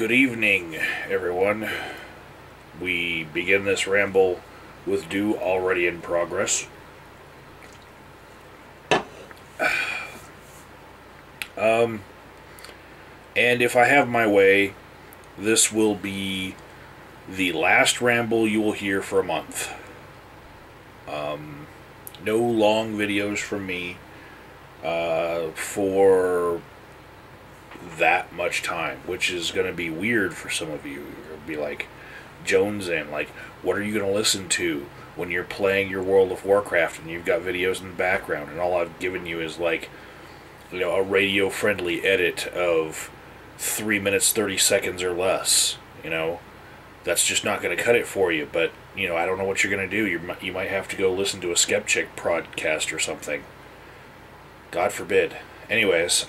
Good evening, everyone. We begin this ramble with dew already in progress. And if I have my way, this will be the last ramble you will hear for a month. No long videos from me for that much time, which is going to be weird for some of you. You'll be like, jonesing, like, what are you going to listen to when you're playing your World of Warcraft and you've got videos in the background and all I've given you is like, a radio-friendly edit of 3 minutes 30 seconds or less. That's just not going to cut it for you. But I don't know what you're going to do. You might have to go listen to a Skeptic podcast or something. God forbid. Anyways,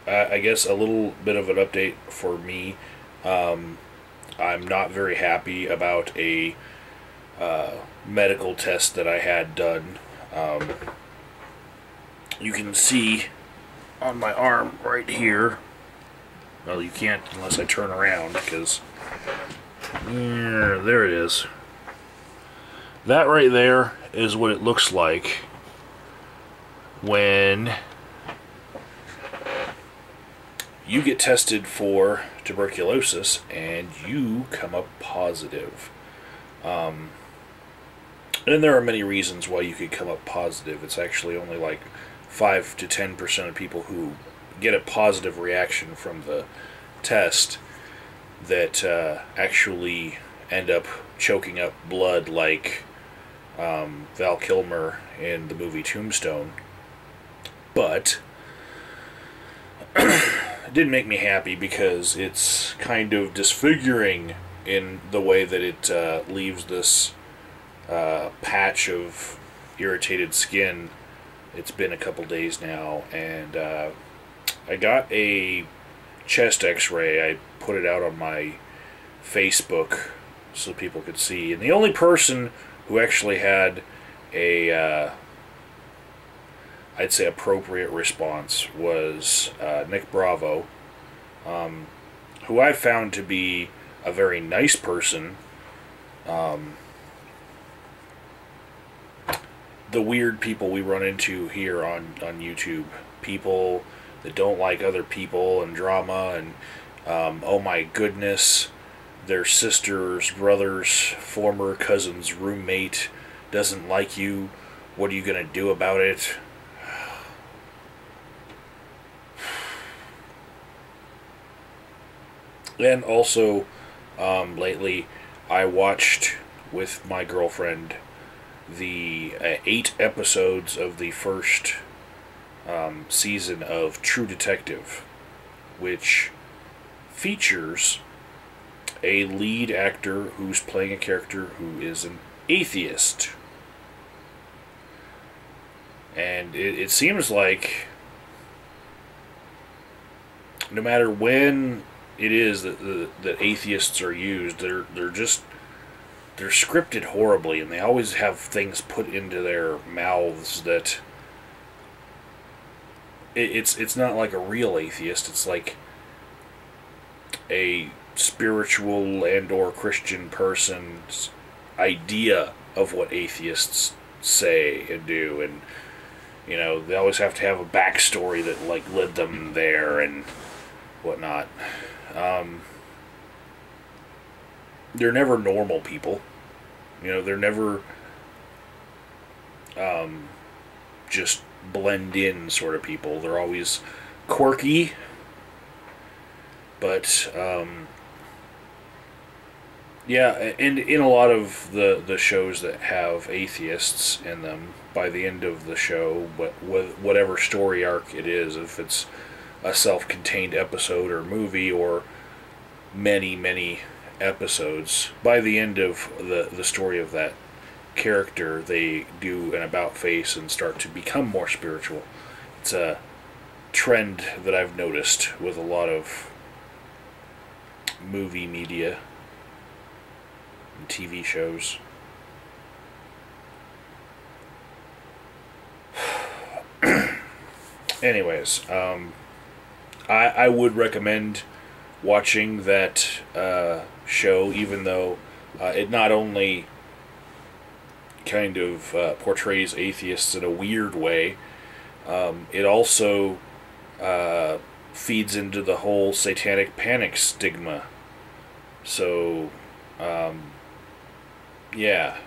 I guess a little bit of an update for me. I'm not very happy about a medical test that I had done. You can see on my arm right here. Well, you can't unless I turn around, because there it is. That right there is what it looks like when you get tested for tuberculosis and you come up positive. And there are many reasons why you could come up positive. It's actually only like 5 to 10% of people who get a positive reaction from the test that actually end up choking up blood like Val Kilmer in the movie Tombstone. But it didn't make me happy because it's kind of disfiguring in the way that it leaves this patch of irritated skin. It's been a couple days now, and I got a chest x-ray. I put it out on my Facebook so people could see, and the only person who actually had a I'd say appropriate response was Nick Bravo, who I found to be a very nice person. The weird people we run into here on YouTube, people that don't like other people and drama, and oh my goodness, their sister's brother's former cousin's roommate doesn't like you, what are you gonna do about it? And also, lately, I watched with my girlfriend the 8 episodes of the first season of True Detective, which features a lead actor who's playing a character who is an atheist. And it seems like no matter when it is that atheists are used, they're scripted horribly, and they always have things put into their mouths that it's not like a real atheist. It's like a spiritual and or Christian person's idea of what atheists say and do, and they always have to have a backstory that like led them there and whatnot. They're never normal people. They're never just blend in sort of people. They're always quirky, but yeah, and in a lot of the shows that have atheists in them, by the end of the show, whatever story arc it is, if it's a self-contained episode or movie or many episodes, by the end of the story of that character, they do an about face and start to become more spiritual. It's a trend that I've noticed with a lot of movie media and TV shows. anyways, I would recommend watching that show, even though it not only kind of portrays atheists in a weird way, it also feeds into the whole satanic panic stigma. So, yeah.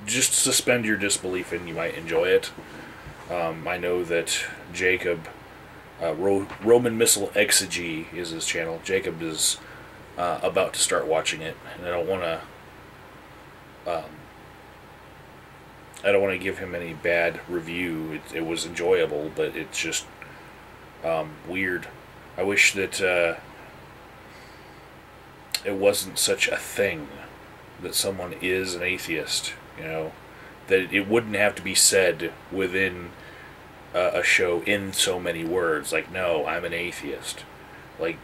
Just suspend your disbelief and you might enjoy it. I know that Jacob, Roman Missile Exegy is his channel. Jacob is about to start watching it, and I don't want to give him any bad review. It was enjoyable, but it's just weird. I wish that it wasn't such a thing that someone is an atheist, that it wouldn't have to be said within a show in so many words, like, no, I'm an atheist. Like,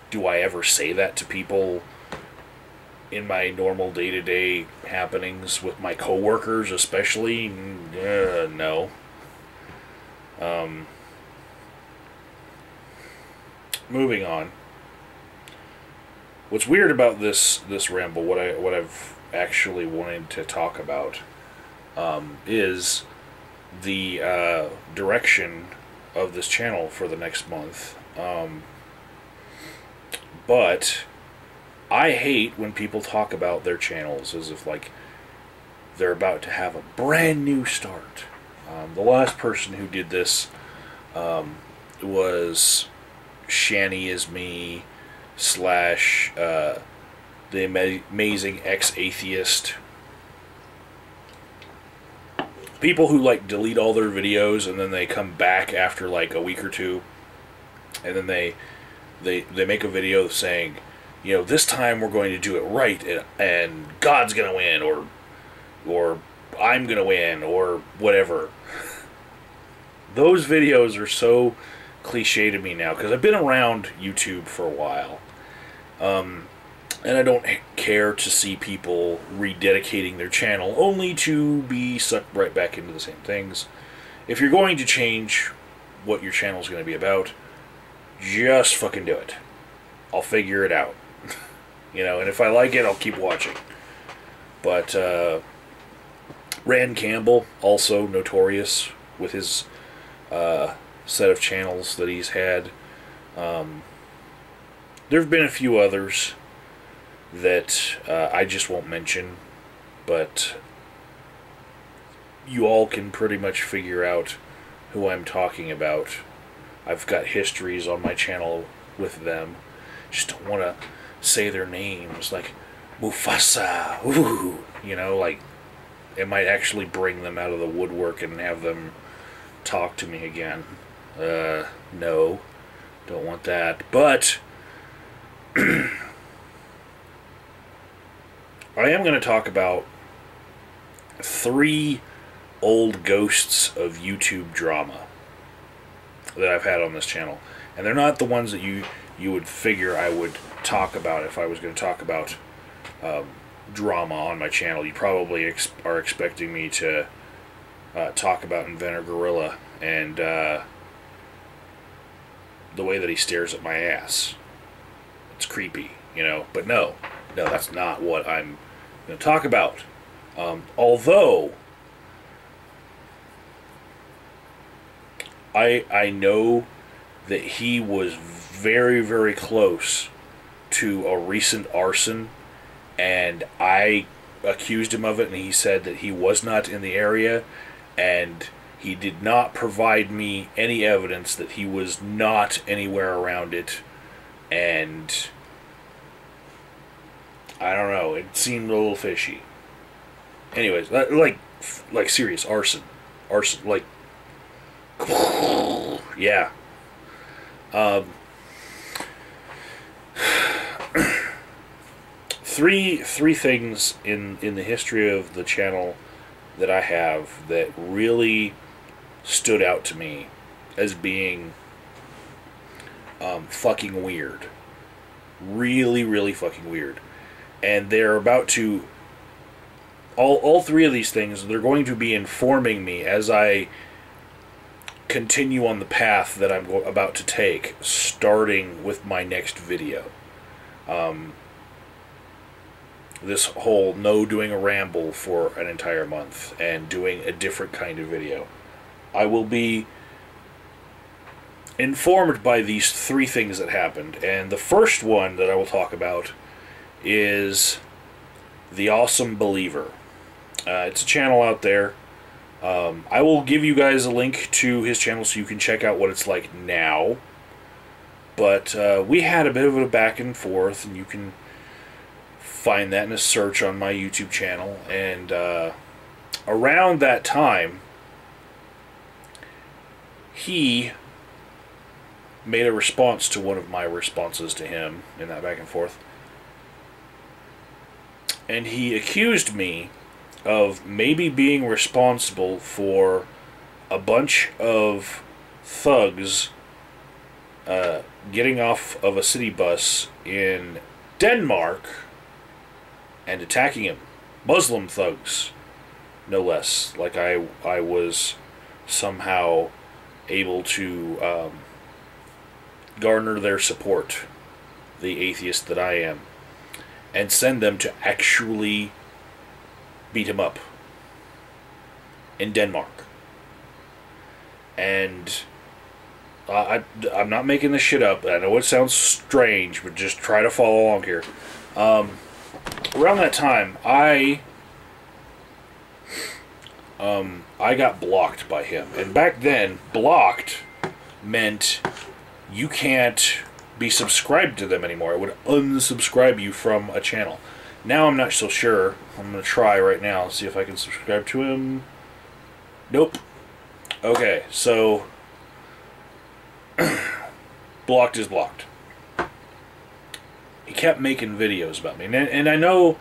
do I ever say that to people in my normal day-to-day happenings with my coworkers, especially? No. Moving on. What's weird about this ramble, what I've actually wanted to talk about, is the direction of this channel for the next month. But I hate when people talk about their channels as if like they're about to have a brand new start. The last person who did this was Shanny is Me / the Amazing Ex-Atheist. People who like delete all their videos and then they come back after like a week or two, and then they make a video saying, this time we're going to do it right, and God's gonna win, or I'm gonna win, or whatever. Those videos are so cliche to me now, because I've been around YouTube for a while, and I don't care to see people rededicating their channel only to be sucked right back into the same things. If you're going to change what your channel is going to be about, just fucking do it. I'll figure it out. And if I like it, I'll keep watching. But Rand Campbell, also notorious with his set of channels that he's had. There have been a few others that I just won't mention, but you all can pretty much figure out who I'm talking about. I've got histories on my channel with them. Just don't want to say their names, like Mufasa, ooh, like it might actually bring them out of the woodwork and have them talk to me again. No, don't want that. But I am going to talk about 3 old ghosts of YouTube drama that I've had on this channel. And they're not the ones that you would figure I would talk about if I was going to talk about drama on my channel. You probably are expecting me to talk about Inventor Gorilla and the way that he stares at my ass. It's creepy, but no, that's not what I'm going to talk about. Although I know that he was very, very close to a recent arson, and I accused him of it, and he said that he was not in the area, and he did not provide me any evidence that he was not anywhere around it, and I don't know, it seemed a little fishy. Anyways, like serious arson, like, yeah. Three things in the history of the channel that I have that really stood out to me as being fucking weird. Really, really fucking weird. And they're about to... All 3 of these things, they're going to be informing me as I continue on the path that I'm about to take, starting with my next video. This whole no doing a ramble for an entire month and doing a different kind of video. I will be informed by these three things that happened, and the first one that I will talk about is The Awesome Believer. It's a channel out there. I will give you guys a link to his channel so you can check out what it's like now. But we had a bit of a back and forth, and you can find that in a search on my YouTube channel. And around that time, he made a response to one of my responses to him in that back and forth. And he accused me of maybe being responsible for a bunch of thugs getting off of a city bus in Denmark and attacking him. Muslim thugs, no less. Like I was somehow able to garner their support, the atheist that I am, and send them to actually beat him up in Denmark. And I'm not making this shit up. I know it sounds strange, but just try to follow along here. Around that time, I got blocked by him. And back then, blocked meant you can't be subscribed to them anymore. It would unsubscribe you from a channel. Now I'm not so sure. I'm going to try right now, see if I can subscribe to him. Nope. Okay, so blocked is blocked. He kept making videos about me. And I know,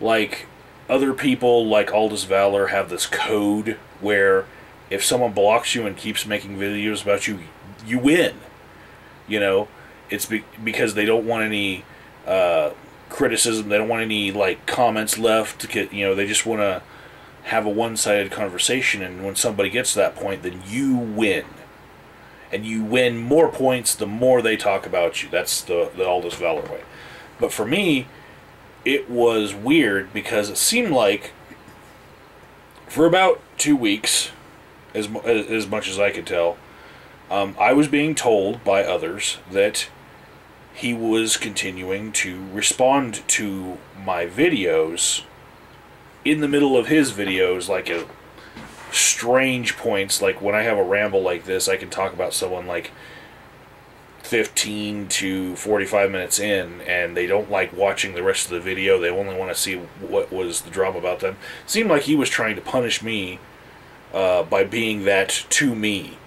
like, other people like Aldous Valor have this code where if someone blocks you and keeps making videos about you, you win. You know, it's because they don't want any criticism. They don't want any, like, comments left to get, you know, they just want to have a one-sided conversation, and when somebody gets to that point, then you win. And you win more points the more they talk about you. That's the Aldous Valor way. But for me, it was weird because it seemed like for about 2 weeks, as much as I could tell, I was being told by others that he was continuing to respond to my videos in the middle of his videos, like a strange points. Like when I have a ramble like this, I can talk about someone like 15 to 45 minutes in, and they don't like watching the rest of the video. They only want to see what was the drama about them. It seemed like he was trying to punish me by being that to me,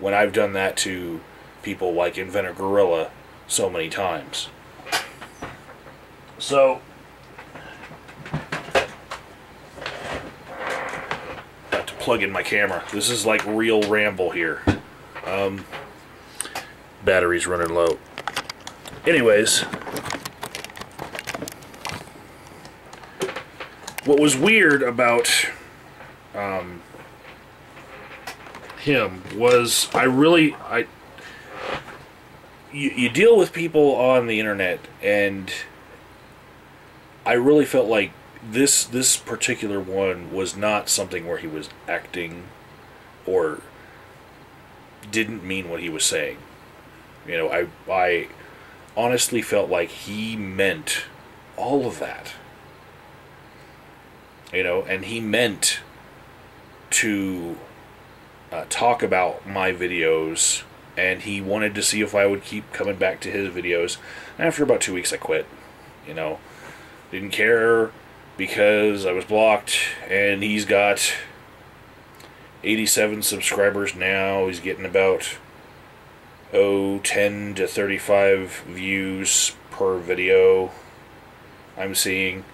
when I've done that to people like Inventor Gorilla so many times. So got to plug in my camera. This is like real ramble here. Battery's running low. Anyways, what was weird about him was you deal with people on the internet, and I really felt like this particular one was not something where he was acting or didn't mean what he was saying. You know, I honestly felt like he meant all of that. You know, and he meant to talk about my videos, and he wanted to see if I would keep coming back to his videos. And after about 2 weeks, I quit. You know, didn't care because I was blocked, and he's got 87 subscribers now. He's getting about 10 to 35 views per video I'm seeing.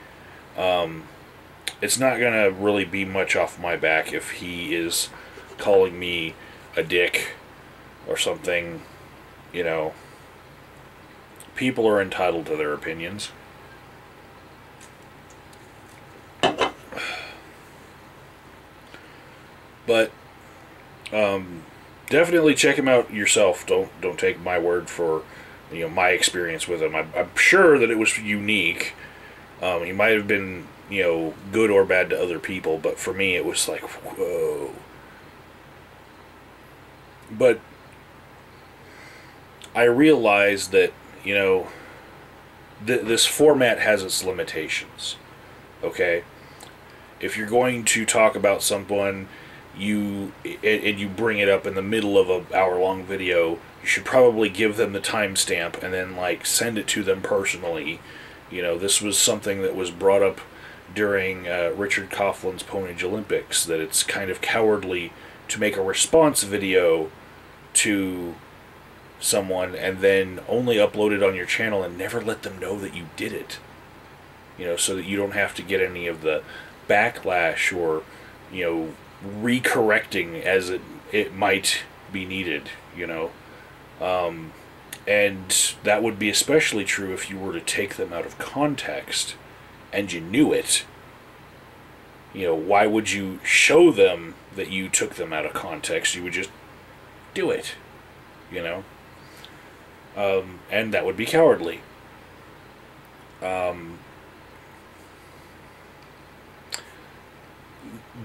It's not gonna really be much off my back if he is calling me a dick or something. You know, people are entitled to their opinions. But definitely check him out yourself. Don't take my word for, my experience with him. I'm sure that it was unique. He might have been, good or bad to other people, but for me it was like, whoa. But I realized that, this format has its limitations. Okay? If you're going to talk about someone, and you bring it up in the middle of an hour-long video, you should probably give them the timestamp and then, send it to them personally. This was something that was brought up during Richard Coughlin's Ponage Olympics, that it's kind of cowardly to make a response video to someone and then only upload it on your channel and never let them know that you did it. So that you don't have to get any of the backlash or, recorrecting as it might be needed, and that would be especially true if you were to take them out of context and you knew it. Why would you show them that you took them out of context? You would just do it, and that would be cowardly.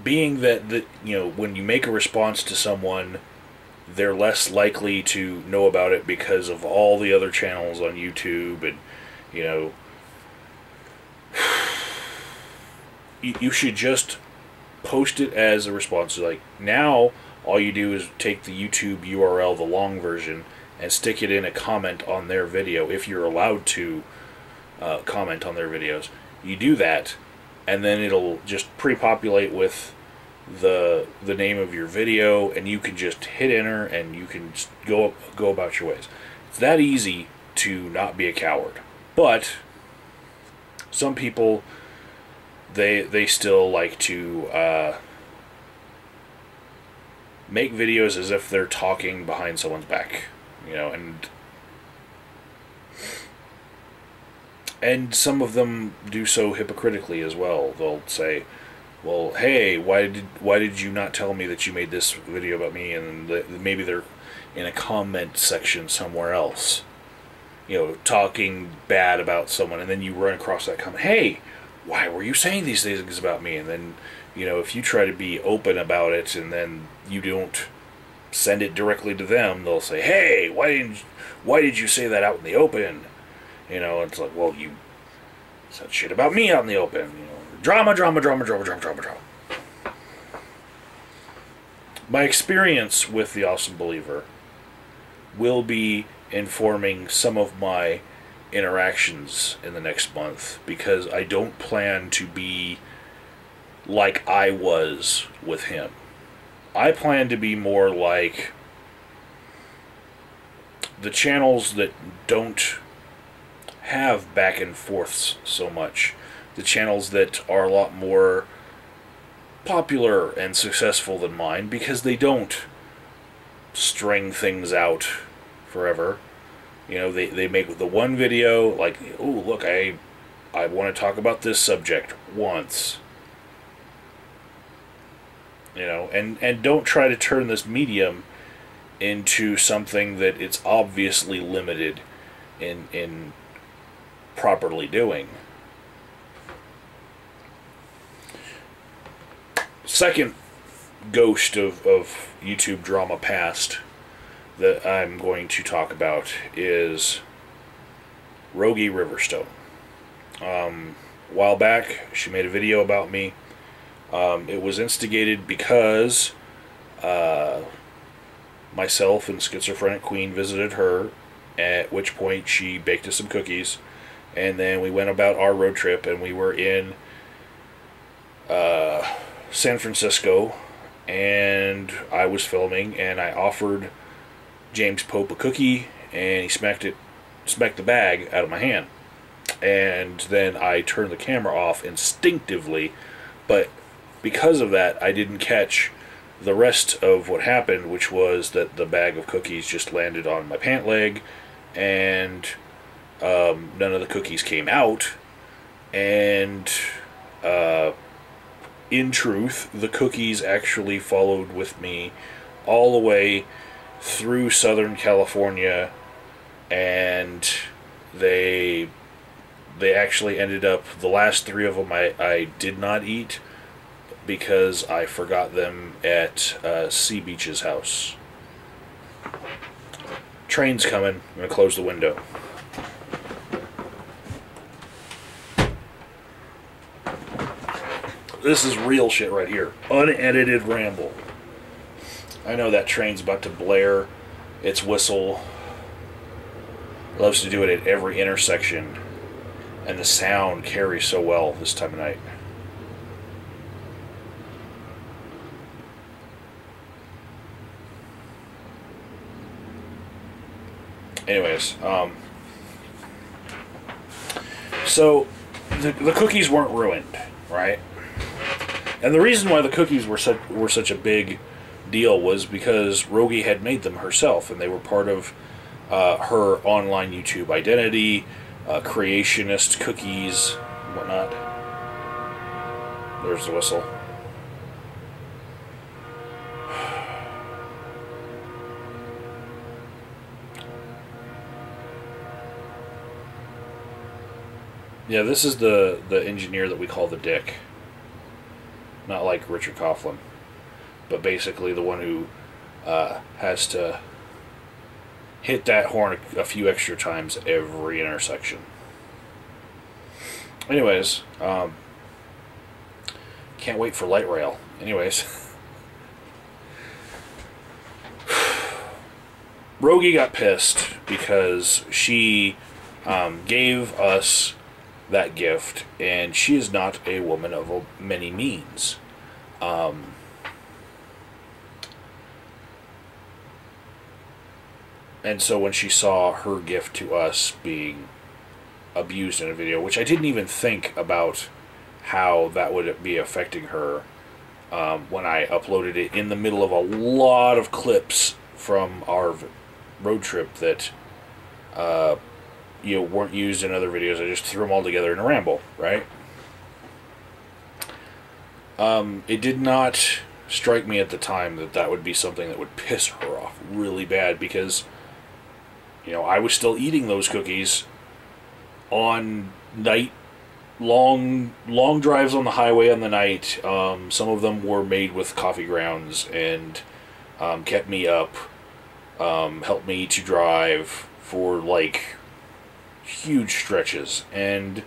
Being that when you make a response to someone, they're less likely to know about it because of all the other channels on YouTube, and you should just post it as a response. Like, now all you do is take the YouTube URL, the long version, and stick it in a comment on their video, if you're allowed to comment on their videos. You do that, and then it'll just pre-populate with the name of your video, and you can just hit enter, and you can just go about your ways. It's that easy to not be a coward. But some people, they still like to make videos as if they're talking behind someone's back, and some of them do so hypocritically as well. They'll say, well, hey, why did you not tell me that you made this video about me? And maybe they're in a comment section somewhere else, talking bad about someone, and then you run across that comment, hey, why were you saying these things about me? And then, if you try to be open about it and then you don't send it directly to them, they'll say, hey, why did you say that out in the open? It's like, well, you said shit about me out in the open. Drama. My experience with The Awesome Believer will be informing some of my interactions in the next month, because I don't plan to be like I was with him. I plan to be more like the channels that don't have back and forths so much. The channels that are a lot more popular and successful than mine, because they don't string things out forever. They make the one video, like, oh, look, I want to talk about this subject once. And don't try to turn this medium into something that it's obviously limited in properly doing. Second ghost of YouTube drama past that I'm going to talk about is Rogie Riverstone. A while back, she made a video about me. It was instigated because myself and Schizophrenic Queen visited her, at which point she baked us some cookies, and then we went about our road trip, and we were in San Francisco, and I was filming, and I offered James Pope a cookie, and he smacked the bag out of my hand. And then I turned the camera off instinctively, but because of that, I didn't catch the rest of what happened, which was that the bag of cookies just landed on my pant leg, and none of the cookies came out, and in truth, the cookies actually followed with me all the way through Southern California, and they actually ended up, the last 3 of them I did not eat because I forgot them at Sea Beach's house. Train's coming. I'm going to close the window. This is real shit right here. Unedited ramble. I know that train's about to blare its whistle. It loves to do it at every intersection. And the sound carries so well this time of night. Anyways, so the cookies weren't ruined, right? And the reason why the cookies were such a big deal was because Rogie had made them herself, and they were part of her online YouTube identity, creationist cookies, whatnot. There's the whistle. Yeah, this is the engineer that we call the Dick. Not like Richard Coughlin, but basically the one who has to hit that horn a few extra times every intersection. Anyways, can't wait for light rail. Anyways, Rogie got pissed because she gave us that gift, and she is not a woman of many means. And so when she saw her gift to us being abused in a video, which I didn't even think about how that would be affecting her when I uploaded it in the middle of a lot of clips from our road trip that weren't used in other videos. I just threw them all together in a ramble, right? It did not strike me at the time that that would be something that would piss her off really bad, because I was still eating those cookies on long drives on the highway on the night. Some of them were made with coffee grounds and kept me up, helped me to drive for huge stretches, and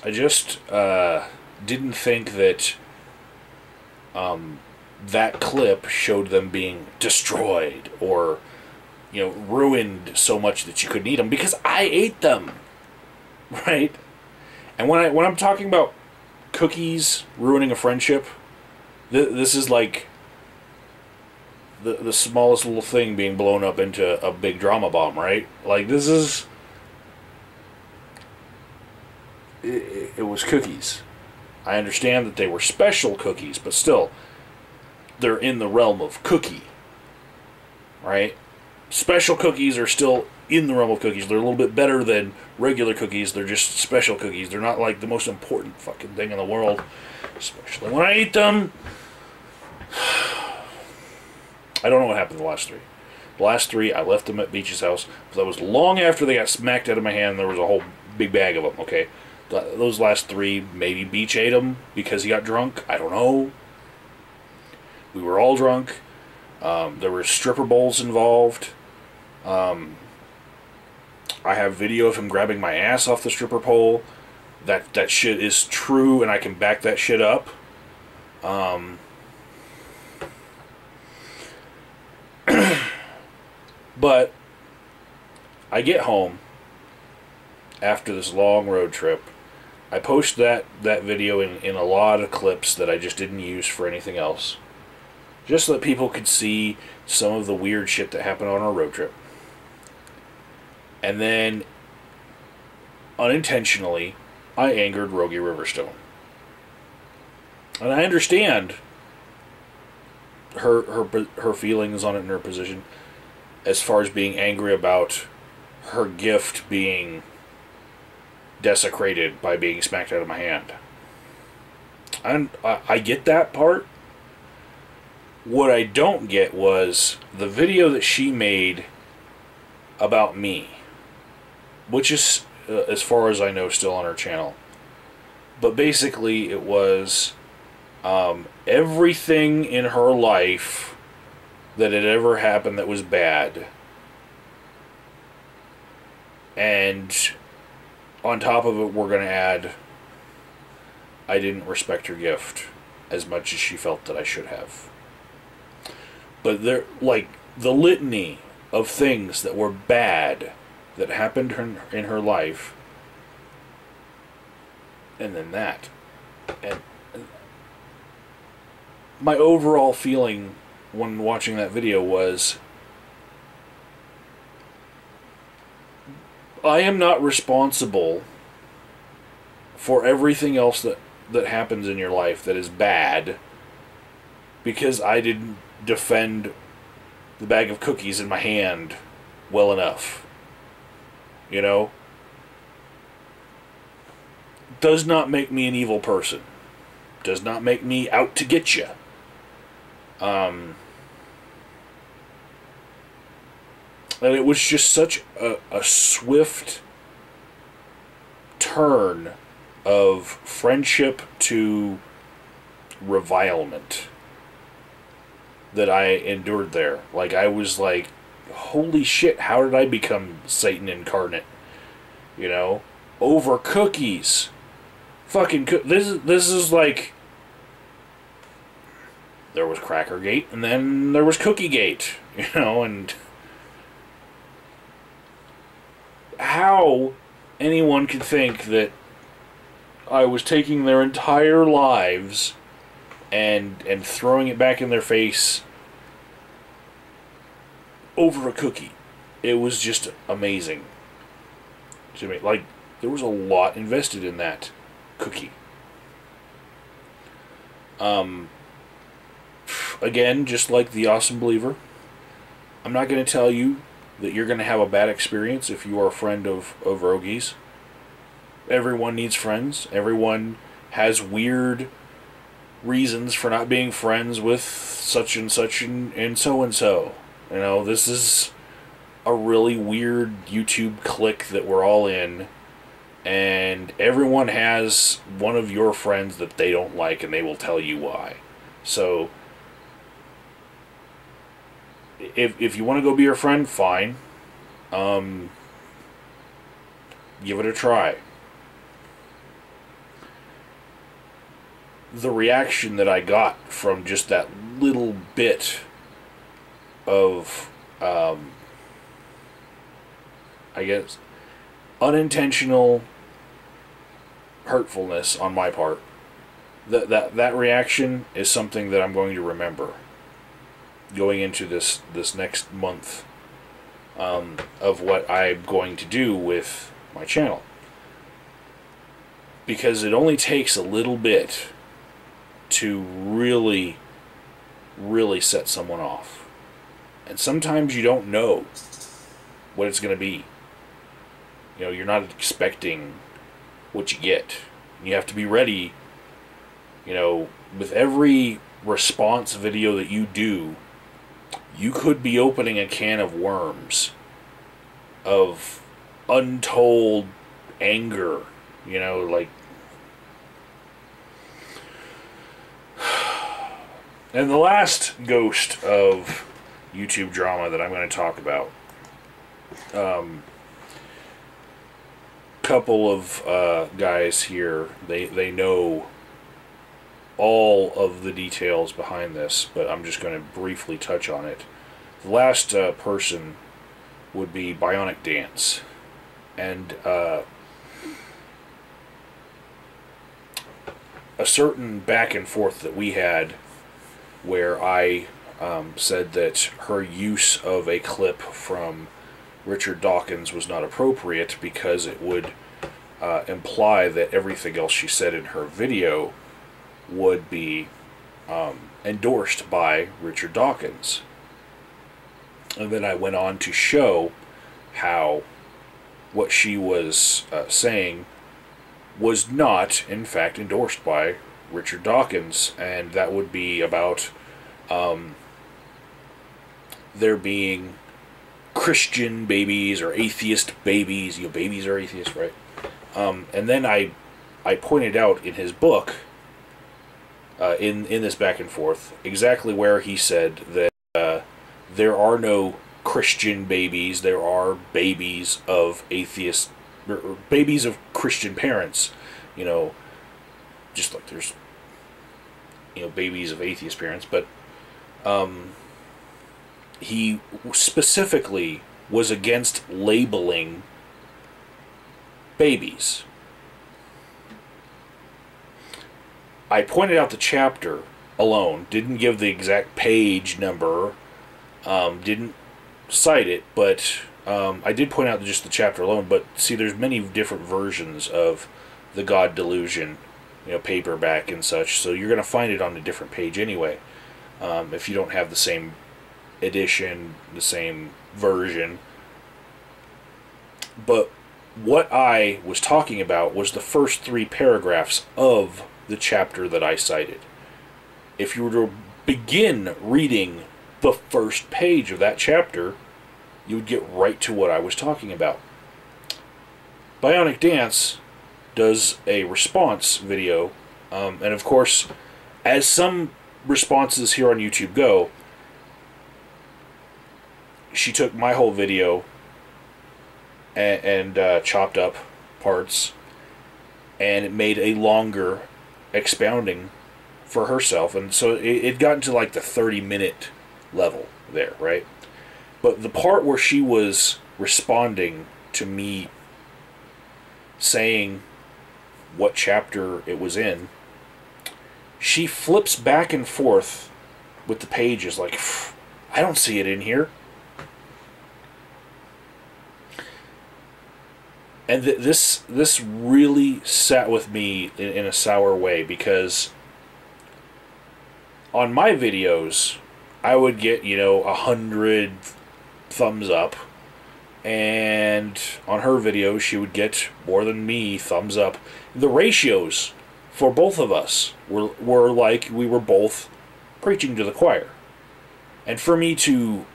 I just didn't think that that clip showed them being destroyed or ruined so much that you couldn't eat them, because I ate them, right? And when I'm talking about cookies ruining a friendship, this is like the smallest little thing being blown up into a big drama bomb, right? This is... It was cookies. I understand that they were special cookies, but still, they're in the realm of cookie, right? Special cookies are still in the realm of cookies. They're a little bit better than regular cookies. They're just special cookies. They're not like the most important fucking thing in the world, especially when I eat them. I don't know what happened to the last 3. The last 3, I left them at Beach's house. But that was long after they got smacked out of my hand. There was a whole big bag of them, okay? Those last 3, maybe Beach ate them because he got drunk. I don't know. We were all drunk. There were stripper bowls involved. I have video of him grabbing my ass off the stripper pole. That shit is true, and I can back that shit up. But I get home after this long road trip. I post that video in a lot of clips that I just didn't use for anything else, just so that people could see some of the weird shit that happened on our road trip. And then, unintentionally, I angered Rogie Riverstone. And I understand her feelings on it and her position, as far as being angry about her gift being desecrated by being smacked out of my hand. And I get that part. What I don't get was the video that she made about me, which is, as far as I know, still on her channel. But basically, it was everything in her life that had ever happened that was bad. And on top of it, we're going to add, I didn't respect her gift as much as she felt that I should have. But there, like, the litany of things that were bad that happened in her life, and then that. And my overall feeling when watching that video was, I am not responsible for everything else that happens in your life that is bad because I didn't defend the bag of cookies in my hand well enough. You know? Does not make me an evil person. Does not make me out to get you. And it was just such a swift turn of friendship to revilement that I endured there. Like, I was like, holy shit, how did I become Satan incarnate? You know? Over cookies. Fucking this is like, there was Crackergate, and then there was Cookiegate, you know, and how anyone could think that I was taking their entire lives and throwing it back in their face over a cookie. It was just amazing to me. Like, there was a lot invested in that cookie. Again, just like the Awesome Believer, I'm not going to tell you that you're going to have a bad experience if you are a friend of Rogies. Everyone needs friends. Everyone has weird reasons for not being friends with such and such and so and so. You know, this is a really weird YouTube clique that we're all in, and everyone has one of your friends that they don't like, and they will tell you why. So if you want to go be your friend, fine. Give it a try. The reaction that I got from just that little bit of, I guess, unintentional hurtfulness on my part, that reaction is something that I'm going to remember going into this next month of what I'm going to do with my channel. Because it only takes a little bit to really, really set someone off. And sometimes you don't know what it's going to be. You know, you're not expecting what you get. You have to be ready, you know, with every response video that you do, you could be opening a can of worms of untold anger, you know, like. And the last ghost of YouTube drama that I'm going to talk about, couple of guys here, they know all of the details behind this, but I'm just going to briefly touch on it. The last person would be Bionic Dance, and a certain back and forth that we had where I said that her use of a clip from Richard Dawkins was not appropriate because it would imply that everything else she said in her video would be endorsed by Richard Dawkins. And then I went on to show how what she was saying was not, in fact, endorsed by Richard Dawkins, and that would be about there being Christian babies or atheist babies. You know, babies are atheists, right? And then I pointed out in his book, in this back and forth, exactly where he said that there are no Christian babies. There are babies of atheist, or babies of Christian parents. You know, just like there's, you know, babies of atheist parents, but he specifically was against labeling babies. I pointed out the chapter alone, didn't give the exact page number, didn't cite it, but I did point out just the chapter alone. But see, there's many different versions of the God Delusion, you know, paperback and such, so you're going to find it on a different page anyway, if you don't have the same edition, the same version. But what I was talking about was the first 3 paragraphs of the chapter that I cited. If you were to begin reading the first page of that chapter, you would get right to what I was talking about. Bionic Dance does a response video, and of course, as some responses here on YouTube go, she took my whole video and chopped up parts, and it made a longer expounding for herself, and so it got into like the 30-minute level there, right? But the part where she was responding to me saying what chapter it was in, she flips back and forth with the pages like, I don't see it in here. And this really sat with me in a sour way, because on my videos, I would get, 100 thumbs up, and on her videos, she would get more than me thumbs up. The ratios for both of us were like we were both preaching to the choir. And for me to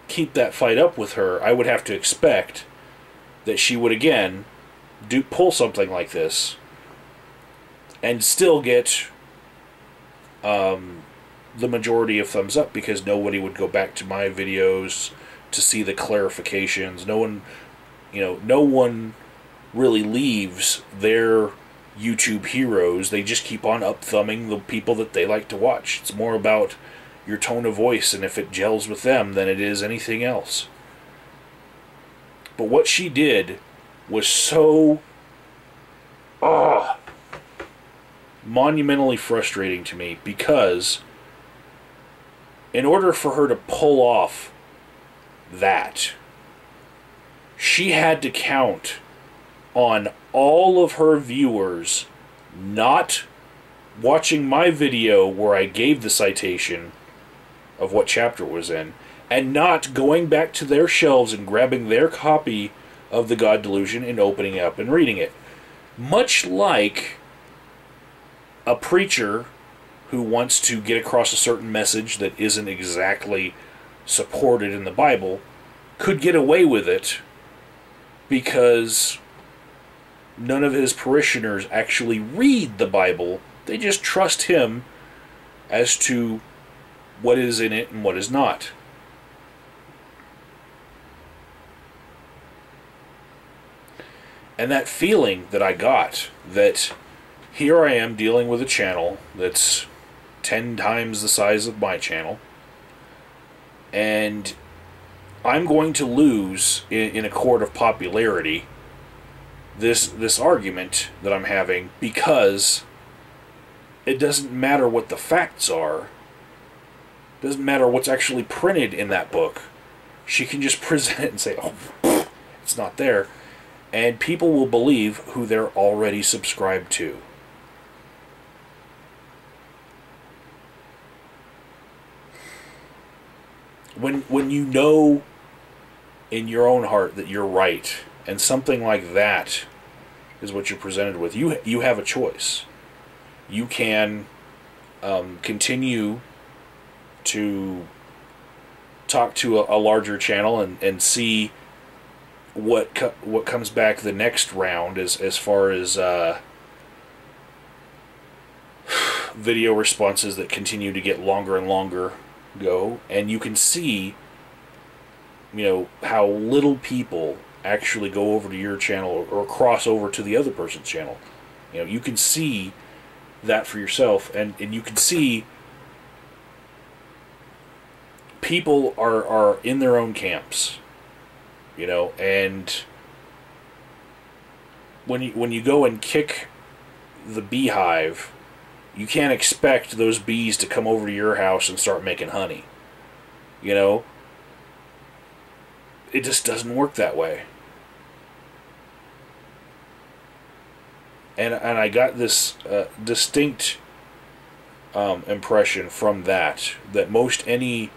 keep that fight up with her, I would have to expect that she would again pull something like this and still get the majority of thumbs up, because nobody would go back to my videos to see the clarifications. No one really leaves their YouTube heroes. They just keep on up-thumbing the people that they like to watch. It's more about your tone of voice and if it gels with them than it is anything else. But what she did was so monumentally frustrating to me, because in order for her to pull off that, she had to count on all of her viewers not watching my video where I gave the citation of what chapter it was in, and not going back to their shelves and grabbing their copy of the God Delusion and opening it up and reading it. Much like a preacher who wants to get across a certain message that isn't exactly supported in the Bible could get away with it because none of his parishioners actually read the Bible. They just trust him as to what is in it and what is not. And that feeling that I got, that here I am dealing with a channel that's 10 times the size of my channel, and I'm going to lose in a court of popularity this argument that I'm having, because it doesn't matter what the facts are. It doesn't matter what's actually printed in that book. She can just present it and say, oh, it's not there. And people will believe who they're already subscribed to. When you know in your own heart that you're right, and something like that is what you're presented with, you have a choice. You can continue to talk to a larger channel and see what comes back the next round as far as video responses that continue to get longer and longer go, and you can see, you know, how little people actually go over to your channel or cross over to the other person's channel. You know, you can see that for yourself, and you can see people are in their own camps, you know, and when you go and kick the beehive, you can't expect those bees to come over to your house and start making honey. You know? It just doesn't work that way. And I got this distinct impression from that most any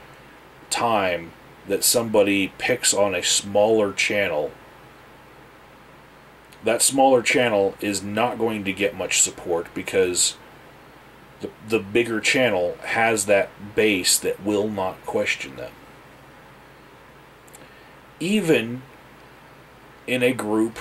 time that somebody picks on a smaller channel, that smaller channel is not going to get much support, because the bigger channel has that base that will not question them. Even in a group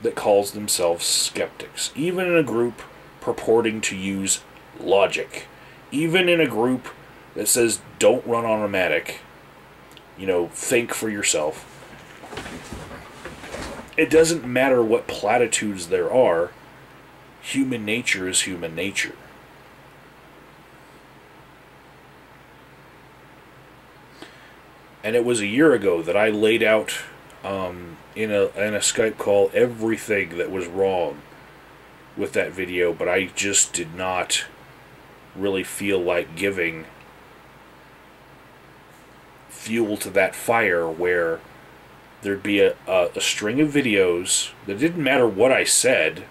that calls themselves skeptics, even in a group purporting to use logic, even in a group that says don't run automatic, you know, think for yourself. It doesn't matter what platitudes there are, human nature is human nature. And it was a year ago that I laid out in a Skype call everything that was wrong with that video, but I just did not really feel like giving fuel to that fire, where there'd be a string of videos that didn't matter what I said,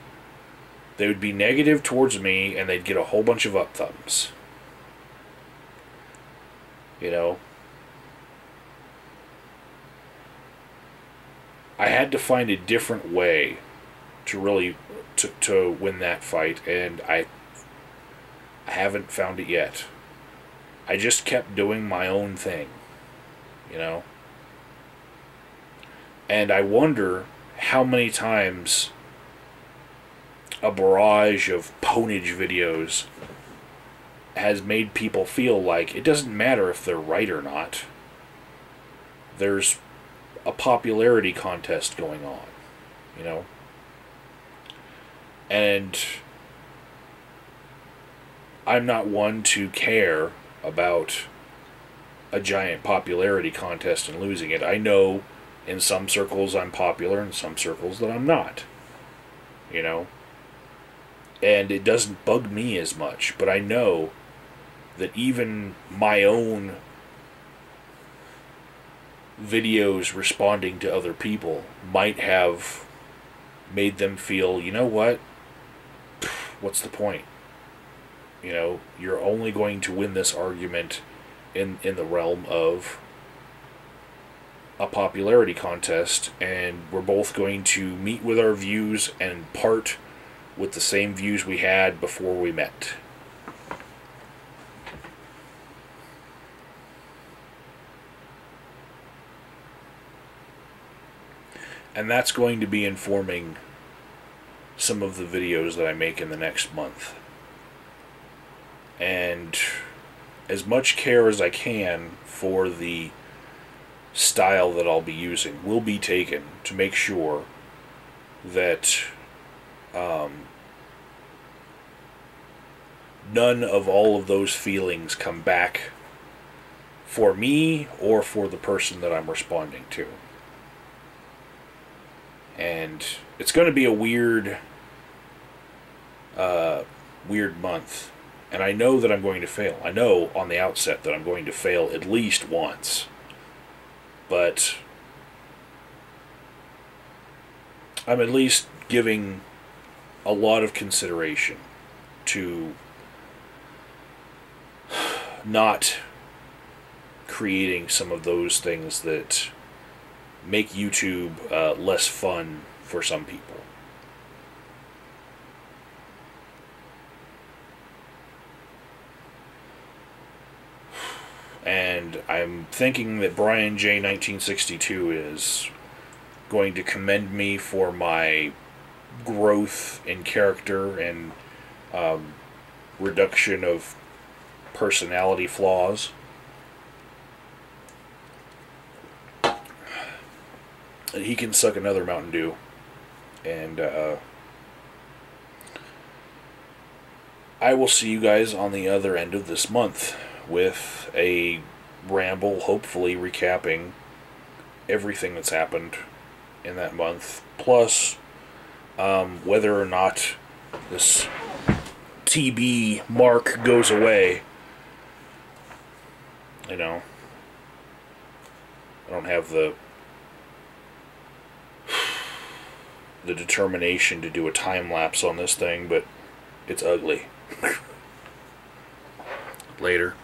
they would be negative towards me, and they'd get a whole bunch of up thumbs. You know? I had to find a different way to really to win that fight, and I haven't found it yet. I just kept doing my own thing, you know? And I wonder how many times a barrage of ponage videos has made people feel like it doesn't matter if they're right or not. There's a popularity contest going on, you know? And I'm not one to care about a giant popularity contest and losing it. I know in some circles I'm popular, in some circles that I'm not, you know? And it doesn't bug me as much, but I know that even my own videos responding to other people might have made them feel, you know what? What's the point? You know, you're only going to win this argument in the realm of a popularity contest, and we're both going to meet with our views and part with the same views we had before we met. And that's going to be informing some of the videos that I make in the next month. And as much care as I can for the style that I'll be using will be taken to make sure that none of all of those feelings come back for me or for the person that I'm responding to. And it's going to be a weird month. And I know that I'm going to fail. I know on the outset that I'm going to fail at least once. But I'm at least giving a lot of consideration to not creating some of those things that make YouTube less fun for some people. I'm thinking that Brian J. 1962 is going to commend me for my growth in character and reduction of personality flaws. And he can suck another Mountain Dew. And I will see you guys on the other end of this month with a ramble, hopefully recapping everything that's happened in that month. Plus, whether or not this TB mark goes away. You know, I don't have the determination to do a time lapse on this thing, but it's ugly. Later.